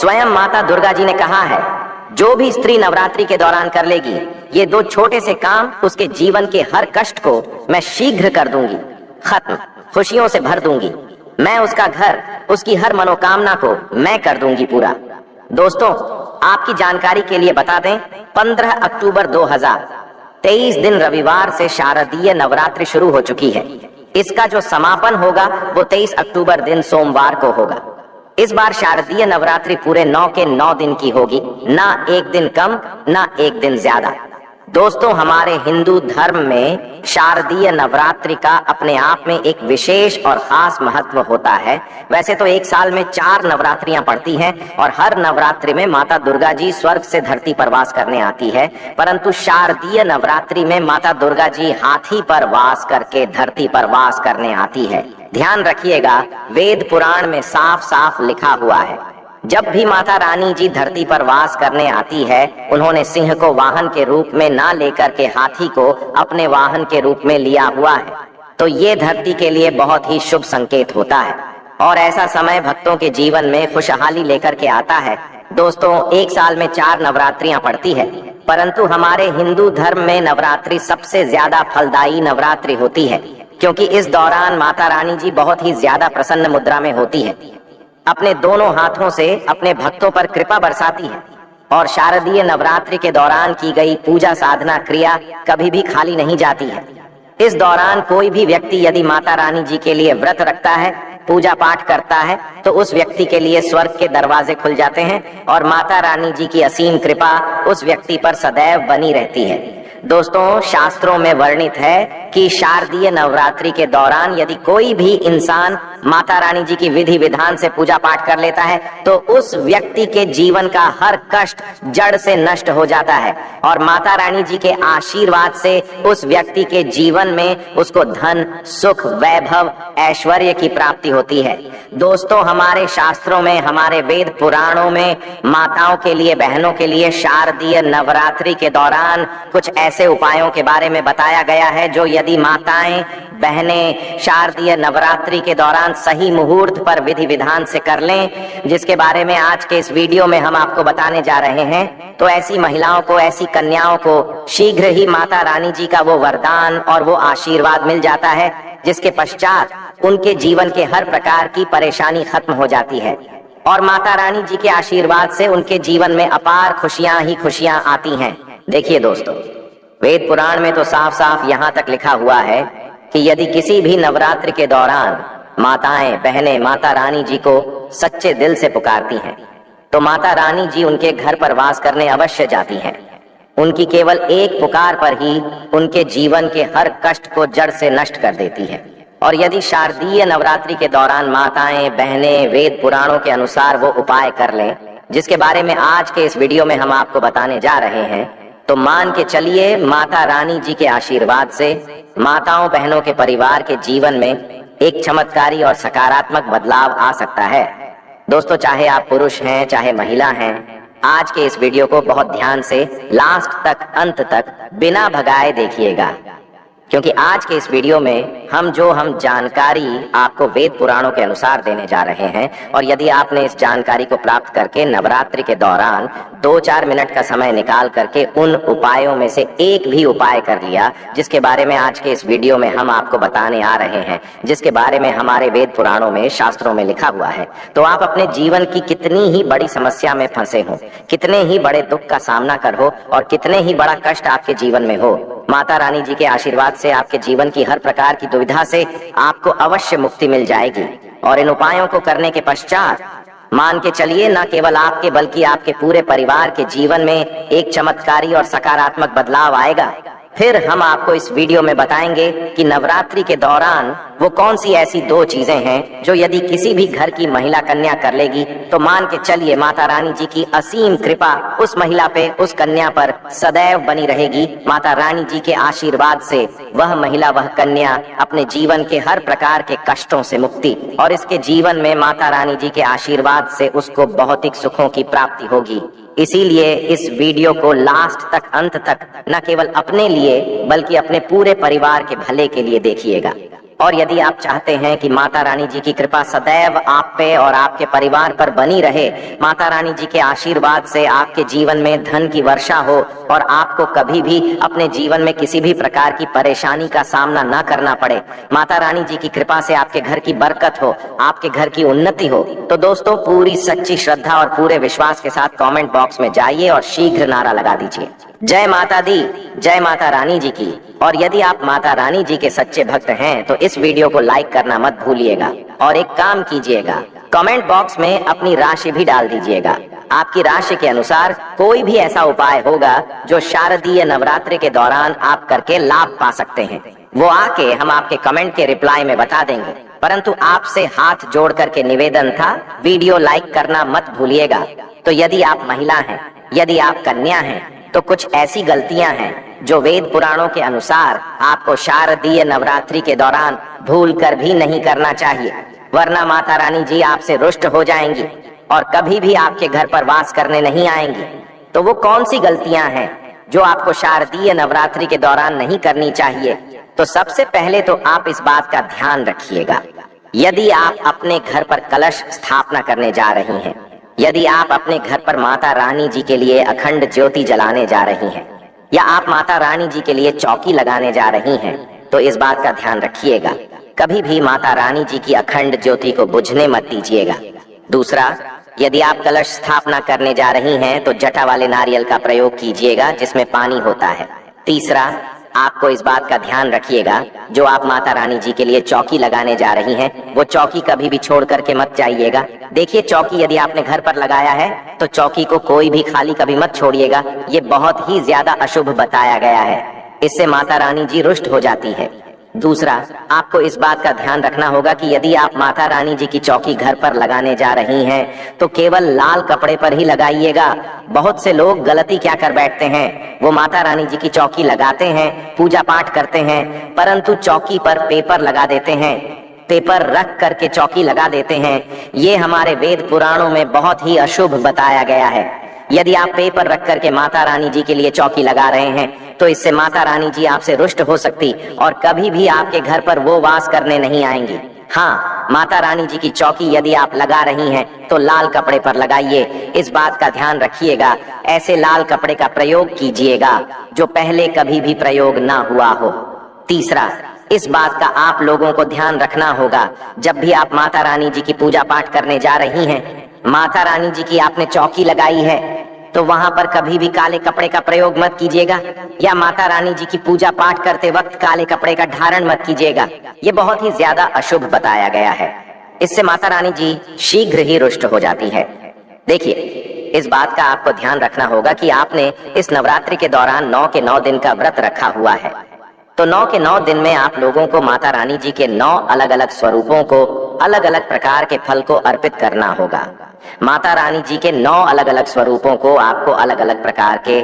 स्वयं माता दुर्गा जी ने कहा है, जो भी स्त्री नवरात्रि के दौरान कर लेगी ये दो छोटे से काम, उसके जीवन के हर कष्ट को मैं शीघ्र कर दूंगी, खत्म, खुशियों से भर दूंगी। मैं उसका घर, उसकी हर मनोकामना को मैं कर दूंगी पूरा। दोस्तों, आपकी जानकारी के लिए बता दें, 15 अक्टूबर 2023 दिन रविवार से शारदीय नवरात्रि शुरू हो चुकी है। इसका जो समापन होगा वो 23 अक्टूबर दिन सोमवार को होगा। इस बार शारदीय नवरात्रि पूरे 9 के 9 दिन की होगी, ना एक दिन कम ना एक दिन ज्यादा। दोस्तों, हमारे हिंदू धर्म में शारदीय नवरात्रि का अपने आप में एक विशेष और खास महत्व होता है। वैसे तो एक साल में 4 नवरात्रियां पड़ती हैं और हर नवरात्रि में माता दुर्गा जी स्वर्ग से धरती पर वास करने आती है, परंतु शारदीय नवरात्रि में माता दुर्गा जी हाथी पर वास करके धरती पर वास करने आती है। ध्यान रखिएगा, वेद पुराण में साफ साफ लिखा हुआ है, जब भी माता रानी जी धरती पर वास करने आती है, उन्होंने सिंह को वाहन के रूप में ना लेकर के हाथी को अपने वाहन के रूप में लिया हुआ है। तो ये धरती के लिए बहुत ही शुभ संकेत होता है और ऐसा समय भक्तों के जीवन में खुशहाली लेकर के आता है। दोस्तों, एक साल में 4 नवरात्रियां पड़ती है, परंतु हमारे हिंदू धर्म में नवरात्रि सबसे ज्यादा फलदायी नवरात्रि होती है, क्योंकि इस दौरान माता रानी जी बहुत ही ज्यादा प्रसन्न मुद्रा में होती है, अपने दोनों हाथों से अपने भक्तों पर कृपा बरसाती है और शारदीय नवरात्रि के दौरान की गई पूजा साधना क्रिया कभी भी खाली नहीं जाती है। इस दौरान कोई भी व्यक्ति यदि माता रानी जी के लिए व्रत रखता है, पूजा पाठ करता है, तो उस व्यक्ति के लिए स्वर्ग के दरवाजे खुल जाते हैं और माता रानी जी की असीम कृपा उस व्यक्ति पर सदैव बनी रहती है। दोस्तों, शास्त्रों में वर्णित है कि शारदीय नवरात्रि के दौरान यदि कोई भी इंसान माता रानी जी की विधि विधान से पूजा पाठ कर लेता है तो उस व्यक्ति के जीवन का हर कष्ट जड़ से नष्ट हो जाता है और माता रानी जी के आशीर्वाद से उस व्यक्ति के जीवन में उसको धन, सुख, वैभव, ऐश्वर्य की प्राप्ति होती है। दोस्तों, हमारे शास्त्रों में, हमारे वेद पुराणों में माताओं के लिए, बहनों के लिए शारदीय नवरात्रि के दौरान कुछ ऐसे उपायों के बारे में बताया गया है जो यदि माताएं, बहनें शारदीय नवरात्रि के दौरान सही मुहूर्त पर विधि विधान से कर लें, जिसके बारे में आज के इस वीडियो में हम आपको बताने जा रहे हैं, तो ऐसी महिलाओं को, ऐसी कन्याओं को शीघ्र ही माता रानी जी का वो वरदान और वो आशीर्वाद मिल जाता है, जिसके पश्चात उनके जीवन के हर प्रकार की परेशानी खत्म हो जाती है और माता रानी जी के आशीर्वाद से उनके जीवन में अपार खुशियां ही खुशियां आती हैं। देखिए दोस्तों, वेद पुराण में तो साफ साफ यहाँ तक लिखा हुआ है कि यदि किसी भी नवरात्रि के दौरान माताएं, बहनें माता रानी जी को सच्चे दिल से पुकारती हैं तो माता रानी जी उनके घर पर वास करने अवश्य जाती हैं। उनकी केवल एक पुकार पर ही उनके जीवन के हर कष्ट को जड़ से नष्ट कर देती है। और यदि शारदीय नवरात्रि के दौरान माताएं, बहनें वेद पुराणों के अनुसार वो उपाय कर लें, जिसके बारे में आज के इस वीडियो में हम आपको बताने जा रहे हैं, तो मान के चलिए माता रानी जी के आशीर्वाद से माताओं, बहनों के परिवार के जीवन में एक चमत्कारी और सकारात्मक बदलाव आ सकता है। दोस्तों, चाहे आप पुरुष हैं, चाहे महिला हैं, आज के इस वीडियो को बहुत ध्यान से लास्ट तक, अंत तक बिना भगाए देखिएगा, क्योंकि आज के इस वीडियो में हम जानकारी आपको वेद पुराणों के अनुसार देने जा रहे हैं और यदि आपने इस जानकारी को प्राप्त करके नवरात्रि के दौरान 2-4 मिनट का समय निकाल करके उन उपायों में से एक भी उपाय कर लिया, जिसके बारे में आज के इस वीडियो में हम आपको बताने आ रहे हैं, जिसके बारे में हमारे वेद पुराणों में, शास्त्रों में लिखा हुआ है, तो आप अपने जीवन की कितनी ही बड़ी समस्या में फंसे हो, कितने ही बड़े दुख का सामना कर हो और कितने ही बड़ा कष्ट आपके जीवन में हो, माता रानी जी के आशीर्वाद से आपके जीवन की हर प्रकार की दुविधा से आपको अवश्य मुक्ति मिल जाएगी। और इन उपायों को करने के पश्चात मान के चलिए, न केवल आपके बल्कि आपके पूरे परिवार के जीवन में एक चमत्कारी और सकारात्मक बदलाव आएगा। फिर हम आपको इस वीडियो में बताएंगे कि नवरात्रि के दौरान वो कौन सी ऐसी 2 चीजें हैं जो यदि किसी भी घर की महिला कन्या कर लेगी तो मान के चलिए माता रानी जी की असीम कृपा उस महिला पे, उस कन्या पर सदैव बनी रहेगी। माता रानी जी के आशीर्वाद से वह महिला, वह कन्या अपने जीवन के हर प्रकार के कष्टों से मुक्ति और इसके जीवन में माता रानी जी के आशीर्वाद से उसको भौतिक सुखों की प्राप्ति होगी। इसीलिए इस वीडियो को लास्ट तक, अंत तक न केवल अपने लिए बल्कि अपने पूरे परिवार के भले के लिए देखिएगा और यदि आप चाहते हैं कि माता रानी जी की कृपा सदैव आप पे और आपके परिवार पर बनी रहे, माता रानी जी के आशीर्वाद से आपके जीवन में धन की वर्षा हो और आपको कभी भी अपने जीवन में किसी भी प्रकार की परेशानी का सामना ना करना पड़े, माता रानी जी की कृपा से आपके घर की बरकत हो, आपके घर की उन्नति हो, तो दोस्तों पूरी सच्ची श्रद्धा और पूरे विश्वास के साथ कमेंट बॉक्स में जाइए और शीघ्र नारा लगा दीजिए, जय माता दी, जय माता रानी जी की। और यदि आप माता रानी जी के सच्चे भक्त हैं तो इस वीडियो को लाइक करना मत भूलिएगा और एक काम कीजिएगा, कमेंट बॉक्स में अपनी राशि भी डाल दीजिएगा। आपकी राशि के अनुसार कोई भी ऐसा उपाय होगा जो शारदीय नवरात्रि के दौरान आप करके लाभ पा सकते हैं, वो आके हम आपके कमेंट के रिप्लाई में बता देंगे। परंतु आपसे हाथ जोड़ करके निवेदन था, वीडियो लाइक करना मत भूलिएगा। तो यदि आप महिला हैं, यदि आप कन्या हैं, तो कुछ ऐसी गलतियां हैं जो वेद पुराणों के अनुसार आपको शारदीय नवरात्रि के दौरान भूल कर भी नहीं करना चाहिए, वरना माता रानी जी आपसे रुष्ट हो जाएंगी और कभी भी आपके घर पर वास करने नहीं आएंगी। तो वो कौन सी गलतियां हैं जो आपको शारदीय नवरात्रि के दौरान नहीं करनी चाहिए? तो सबसे पहले तो आप इस बात का ध्यान रखिएगा, यदि आप अपने घर पर कलश स्थापना करने जा रही हैं, यदि आप अपने घर पर माता रानी जी के लिए अखंड ज्योति जलाने जा रही हैं, या आप माता रानी जी के लिए चौकी लगाने जा रही हैं, तो इस बात का ध्यान रखिएगा, कभी भी माता रानी जी की अखंड ज्योति को बुझने मत दीजिएगा। दूसरा, यदि आप कलश स्थापना करने जा रही हैं तो जटा वाले नारियल का प्रयोग कीजिएगा जिसमें पानी होता है। तीसरा, आपको इस बात का ध्यान रखिएगा, जो आप माता रानी जी के लिए चौकी लगाने जा रही हैं, वो चौकी कभी भी छोड़ करके मत जाइएगा। देखिए, चौकी यदि आपने घर पर लगाया है तो चौकी को कोई भी खाली कभी मत छोड़िएगा, ये बहुत ही ज्यादा अशुभ बताया गया है, इससे माता रानी जी रुष्ट हो जाती है। दूसरा, आपको इस बात का ध्यान रखना होगा कि यदि आप माता रानी जी की चौकी घर पर लगाने जा रही हैं तो केवल लाल कपड़े पर ही लगाइएगा। बहुत से लोग गलती क्या कर बैठते हैं, वो माता रानी जी की चौकी लगाते हैं, पूजा पाठ करते हैं, परंतु चौकी पर पेपर लगा देते हैं, पेपर रख करके चौकी लगा देते हैं। ये हमारे वेद पुराणों में बहुत ही अशुभ बताया गया है। यदि आप पेपर रख करके माता रानी जी के लिए चौकी लगा रहे हैं तो इससे माता रानी जी आपसे रुष्ट हो सकती और कभी भी आपके घर पर वो वास करने नहीं आएंगी। हाँ, माता रानी जी की चौकी यदि आप लगा रही हैं तो लाल कपड़े पर लगाइए, इस बात का ध्यान रखिएगा। ऐसे लाल कपड़े का प्रयोग कीजिएगा जो पहले कभी भी प्रयोग ना हुआ हो। तीसरा, इस बात का आप लोगों को ध्यान रखना होगा, जब भी आप माता रानी जी की पूजा पाठ करने जा रही हैं, माता रानी जी की आपने चौकी लगाई है तो वहां पर कभी भी काले कपड़े का प्रयोग मत कीजिएगा, या माता रानी जी की पूजा पाठ करते वक्त काले कपड़े का धारण मत कीजिएगा। ये बहुत ही ज्यादा अशुभ बताया गया है, इससे माता रानी जी शीघ्र ही रुष्ट हो जाती है। देखिए, इस बात का आपको ध्यान रखना होगा कि आपने इस नवरात्रि के दौरान 9 के 9 दिन का व्रत रखा हुआ है, तो 9 के 9 दिन में आप लोगों को माता रानी जी के 9 अलग अलग स्वरूपों को अलग अलग प्रकार के फल को अर्पित करना होगा। माता रानी जी के 9 अलग अलग स्वरूपों को आपको अलग अलग प्रकार के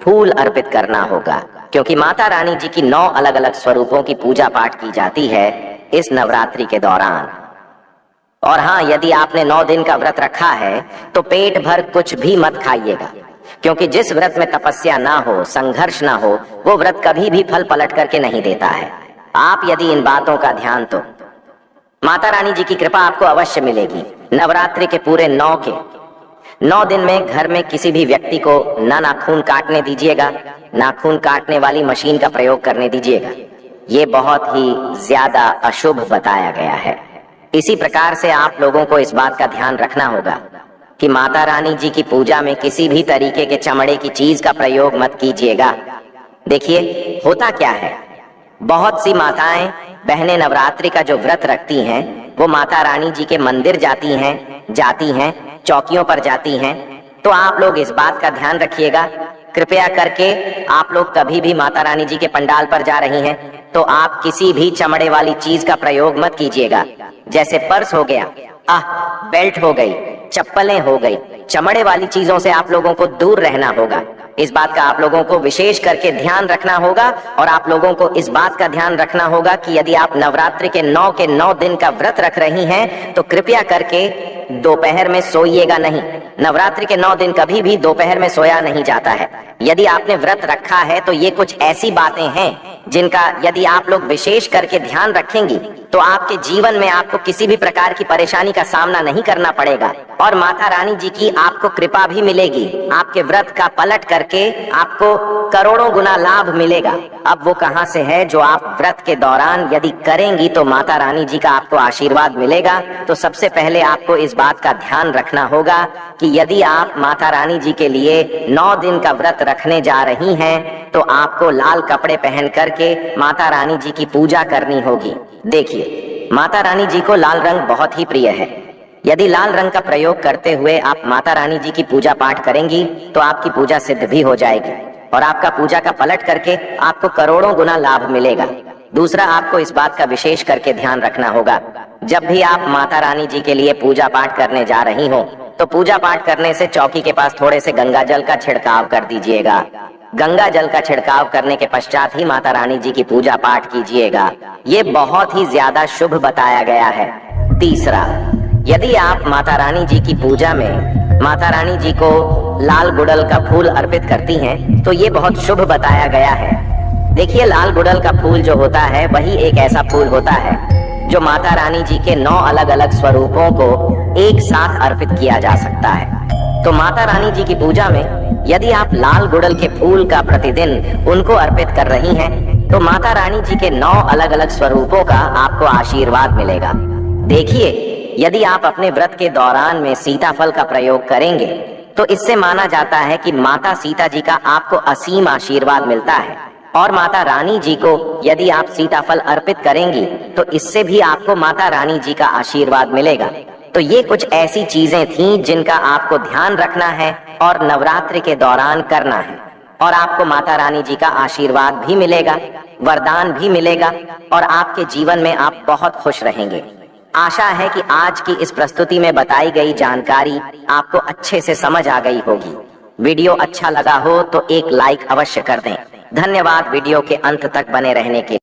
फूल अर्पित करना होगा, क्योंकि माता रानी जी की 9 अलग अलग स्वरूपों की पूजा पाठ की जाती है इस नवरात्रि के दौरान। और हाँ, यदि आपने 9 दिन का व्रत रखा है तो पेट भर कुछ भी मत खाइएगा, क्योंकि जिस व्रत में तपस्या ना हो, संघर्ष ना हो, वो व्रत कभी भी फल पलट करके नहीं देता है। आप यदि इन बातों का ध्यान, तो माता रानी जी की कृपा आपको अवश्य मिलेगी। नवरात्रि के पूरे 9 दिन में घर में किसी भी व्यक्ति को ना नाखून काटने दीजिएगा, नाखून काटने वाली मशीन का प्रयोग करने दीजिएगा, ये बहुत ही ज्यादा अशुभ बताया गया है। इसी प्रकार से आप लोगों को इस बात का ध्यान रखना होगा कि माता रानी जी की पूजा में किसी भी तरीके के चमड़े की चीज का प्रयोग मत कीजिएगा। देखिए, होता क्या है, बहुत सी माताएं बहनें नवरात्रि का जो व्रत रखती हैं वो माता रानी जी के मंदिर जाती हैं, चौकियों पर जाती हैं। तो आप लोग इस बात का ध्यान रखिएगा, कृपया करके आप लोग कभी भी माता रानी जी के पंडाल पर जा रही हैं तो आप किसी भी चमड़े वाली चीज का प्रयोग मत कीजिएगा, जैसे पर्स हो गया, बेल्ट हो गई, चप्पलें हो गई, चमड़े वाली चीजों से आप लोगों को दूर रहना होगा। इस बात का आप लोगों को विशेष करके ध्यान रखना होगा। और आप लोगों को इस बात का ध्यान रखना होगा कि यदि आप नवरात्रि के 9 दिन का व्रत रख रही हैं तो कृपया करके दोपहर में सोइएगा नहीं। नवरात्रि के 9 दिन कभी भी दोपहर में सोया नहीं जाता है। यदि आपने व्रत रखा है तो ये कुछ ऐसी बातें हैं जिनका यदि आप लोग विशेष करके ध्यान रखेंगी तो आपके जीवन में आपको किसी भी प्रकार की परेशानी का सामना नहीं करना पड़ेगा और माता रानी जी की आपको कृपा भी मिलेगी। आपके व्रत का पलट करके आपको करोड़ों गुना लाभ मिलेगा। अब वो कहां से है जो आप व्रत के दौरान यदि करेंगी तो माता रानी जी का आपको आशीर्वाद मिलेगा। तो सबसे पहले आपको इस बात का ध्यान रखना होगा कि यदि आप माता रानी जी के लिए 9 दिन का व्रत रखने जा रही हैं तो आपको लाल कपड़े पहन करके माता रानी जी की पूजा करनी होगी। देखिए, माता रानी जी को लाल रंग बहुत ही प्रिय है। यदि लाल रंग का प्रयोग करते हुए आप माता रानी जी की पूजा पाठ करेंगी तो आपकी पूजा सिद्ध भी हो जाएगी और आपका पूजा का पलट करके आपको करोड़ों गुना लाभ मिलेगा। दूसरा, आपको इस बात का विशेष करके ध्यान रखना होगा, जब भी आप माता रानी जी के लिए पूजा पाठ करने जा रही हो तो पूजा पाठ करने से चौकी के पास थोड़े से गंगा जल का छिड़काव कर दीजिएगा। गंगा जल का छिड़काव करने के पश्चात ही माता रानी जी की पूजा पाठ कीजिएगा। ये बहुत ही ज्यादा शुभ बताया गया है। तीसरा, यदि आप माता रानी जी की पूजा में माता रानी जी को लाल गुड़ल का फूल अर्पित करती हैं तो ये बहुत शुभ बताया गया है। देखिए, लाल गुड़ल का फूल जो होता है वही एक ऐसा फूल होता है जो माता रानी जी के 9 अलग अलग स्वरूपों को एक साथ अर्पित किया जा सकता है। तो माता रानी जी की पूजा में यदि आप लाल गुड़ल के फूल का प्रतिदिन उनको अर्पित कर रही हैं तो माता रानी जी के 9 अलग अलग स्वरूपों का आपको आशीर्वाद मिलेगा। देखिए, यदि आप अपने व्रत के दौरान में सीताफल का प्रयोग करेंगे तो इससे माना जाता है कि माता सीता जी का आपको असीम आशीर्वाद मिलता है और माता रानी जी को यदि आप सीताफल अर्पित करेंगी तो इससे भी आपको माता रानी जी का आशीर्वाद मिलेगा। तो ये कुछ ऐसी चीजें थीं जिनका आपको ध्यान रखना है और नवरात्रि के दौरान करना है और आपको माता रानी जी का आशीर्वाद भी मिलेगा, वरदान भी मिलेगा और आपके जीवन में आप बहुत खुश रहेंगे। आशा है कि आज की इस प्रस्तुति में बताई गई जानकारी आपको अच्छे से समझ आ गई होगी। वीडियो अच्छा लगा हो तो एक लाइक अवश्य कर दें। धन्यवाद वीडियो के अंत तक बने रहने के लिए।